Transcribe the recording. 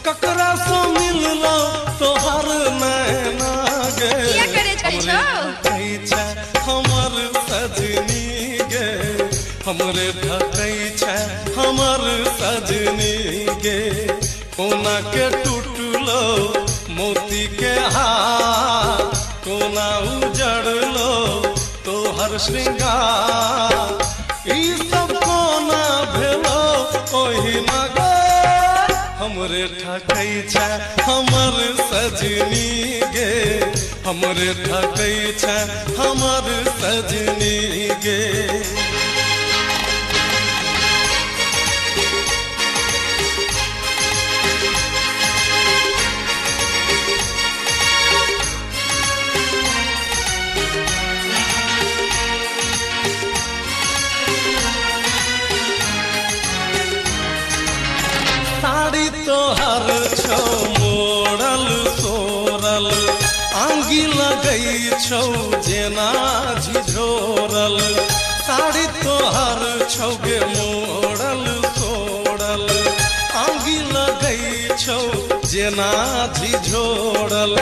ककरा से मिललो तोहर नैना गे हमरे छै हमर सजनी गे हमरे ढकै छै हमर सजनी गे कोना के टूटलो मोती के हार कोना उजड़लो तोहर श्रृंगार ई सब कोना भेलो ओही मगा हमरे ठकै छै हमर सजनी गे हमरे ठकै छै हमर सजनी गे साड़ी तोहर छौ मोड़ल सोरल आंगी लगई छौ जेना झिझोरल साड़ी तोहर छौ गे मोड़ल सोरल आंगी लगई छौ जेना झिझोरल